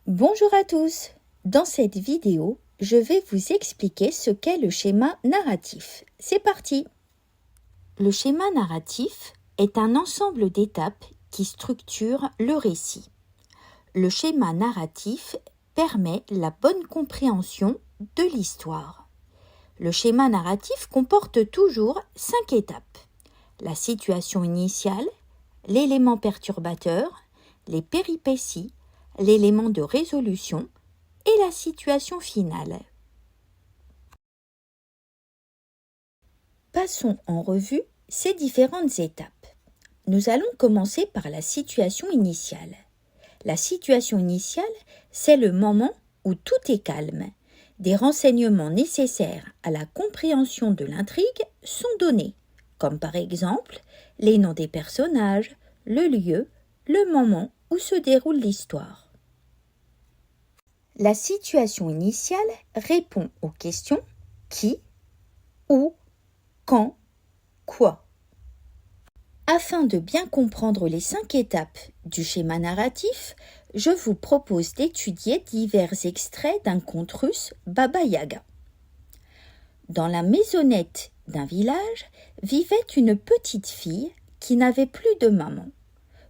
Bonjour à tous. Dans cette vidéo, je vais vous expliquer ce qu'est le schéma narratif. C'est parti. Le schéma narratif est un ensemble d'étapes qui structurent le récit. Le schéma narratif permet la bonne compréhension de l'histoire. Le schéma narratif comporte toujours 5 étapes. La situation initiale, l'élément perturbateur, les péripéties, l'élément de résolution et la situation finale. Passons en revue ces différentes étapes. Nous allons commencer par la situation initiale. La situation initiale, c'est le moment où tout est calme. Des renseignements nécessaires à la compréhension de l'intrigue sont donnés, comme par exemple les noms des personnages, le lieu, le moment où se déroule l'histoire. La situation initiale répond aux questions qui, où, quand, quoi. Afin de bien comprendre les 5 étapes du schéma narratif, je vous propose d'étudier divers extraits d'un conte russe Baba Yaga. Dans la maisonnette d'un village vivait une petite fille qui n'avait plus de maman.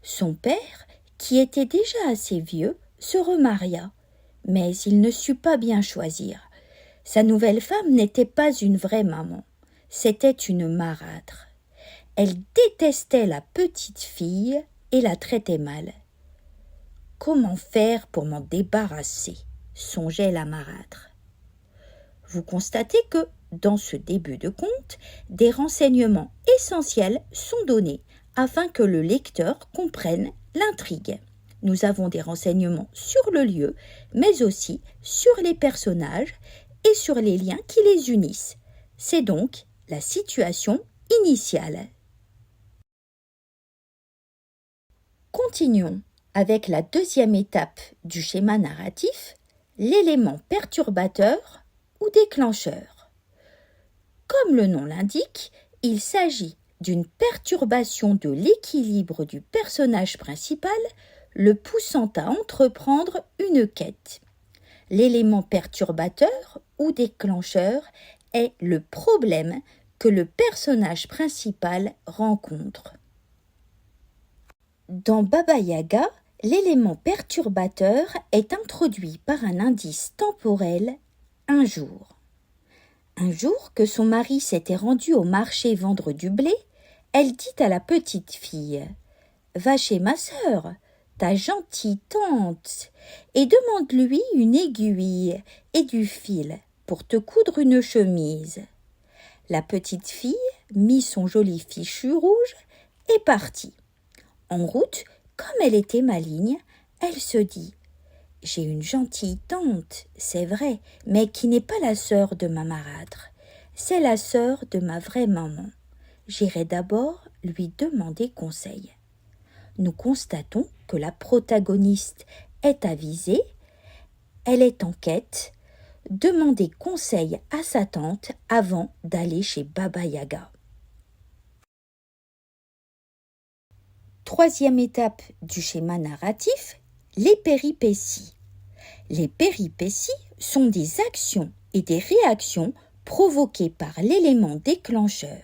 Son père, qui était déjà assez vieux, se remaria. Mais il ne sut pas bien choisir. Sa nouvelle femme n'était pas une vraie maman, c'était une marâtre. Elle détestait la petite fille et la traitait mal. Comment faire pour m'en débarrasser, songeait la marâtre. Vous constatez que, dans ce début de conte, des renseignements essentiels sont donnés afin que le lecteur comprenne l'intrigue. Nous avons des renseignements sur le lieu, mais aussi sur les personnages et sur les liens qui les unissent. C'est donc la situation initiale. Continuons avec la deuxième étape du schéma narratif, l'élément perturbateur ou déclencheur. Comme le nom l'indique, il s'agit d'une perturbation de l'équilibre du personnage principal, le poussant à entreprendre une quête. L'élément perturbateur ou déclencheur est le problème que le personnage principal rencontre. Dans Baba Yaga, l'élément perturbateur est introduit par un indice temporel, un jour. Un jour que son mari s'était rendu au marché vendre du blé, elle dit à la petite fille « Va chez ma sœur, ta gentille tante, et demande-lui une aiguille et du fil pour te coudre une chemise. » La petite fille mit son joli fichu rouge et partit. En route, comme elle était maligne, elle se dit « J'ai une gentille tante, c'est vrai, mais qui n'est pas la sœur de ma marâtre. C'est la sœur de ma vraie maman. J'irai d'abord lui demander conseil. » Nous constatons que la protagoniste est avisée, elle est en quête, demander conseil à sa tante avant d'aller chez Baba Yaga. Troisième étape du schéma narratif, les péripéties. Les péripéties sont des actions et des réactions provoquées par l'élément déclencheur.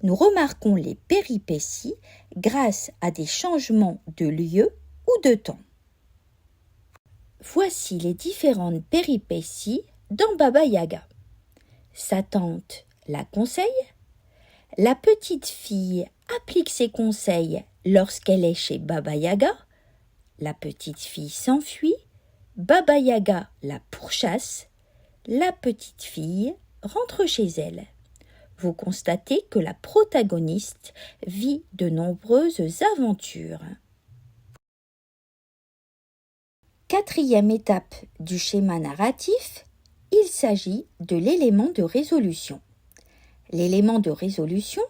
Nous remarquons les péripéties grâce à des changements de lieu ou de temps. Voici les différentes péripéties dans Baba Yaga. Sa tante la conseille. La petite fille applique ses conseils lorsqu'elle est chez Baba Yaga. La petite fille s'enfuit. Baba Yaga la pourchasse. La petite fille rentre chez elle. Vous constatez que la protagoniste vit de nombreuses aventures. Quatrième étape du schéma narratif, il s'agit de l'élément de résolution. L'élément de résolution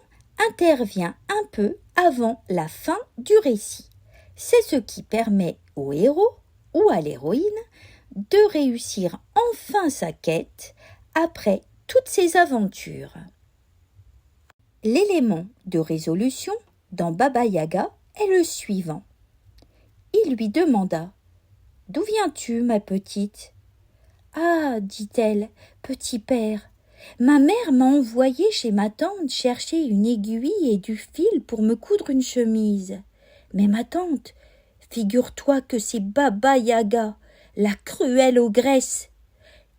intervient un peu avant la fin du récit. C'est ce qui permet au héros ou à l'héroïne de réussir enfin sa quête après toutes ses aventures. L'élément de résolution dans Baba Yaga est le suivant. Il lui demanda D'où viens-tu, ma petite ? Ah, dit-elle, petit père, ma mère m'a envoyé chez ma tante chercher une aiguille et du fil pour me coudre une chemise. Mais ma tante, figure-toi que c'est Baba Yaga, la cruelle ogresse.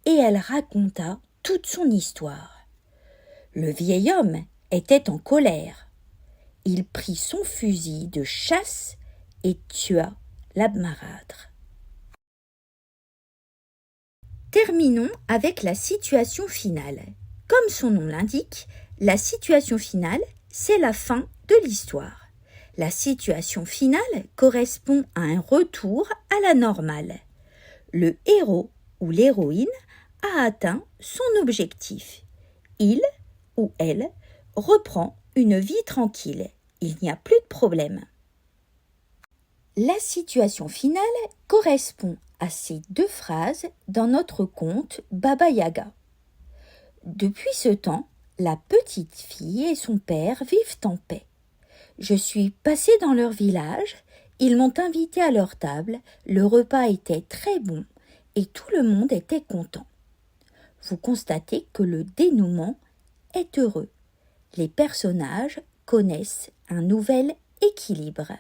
Et elle raconta toute son histoire. Le vieil homme était en colère. Il prit son fusil de chasse et tua la marâtre. Terminons avec la situation finale. Comme son nom l'indique, la situation finale, c'est la fin de l'histoire. La situation finale correspond à un retour à la normale. Le héros ou l'héroïne a atteint son objectif. Il ou elle reprend une vie tranquille. Il n'y a plus de problème. La situation finale correspond à ces deux phrases dans notre conte Baba Yaga. Depuis ce temps, la petite fille et son père vivent en paix. Je suis passée dans leur village, ils m'ont invitée à leur table, le repas était très bon et tout le monde était content. Vous constatez que le dénouement est heureux. Les personnages connaissent un nouvel équilibre.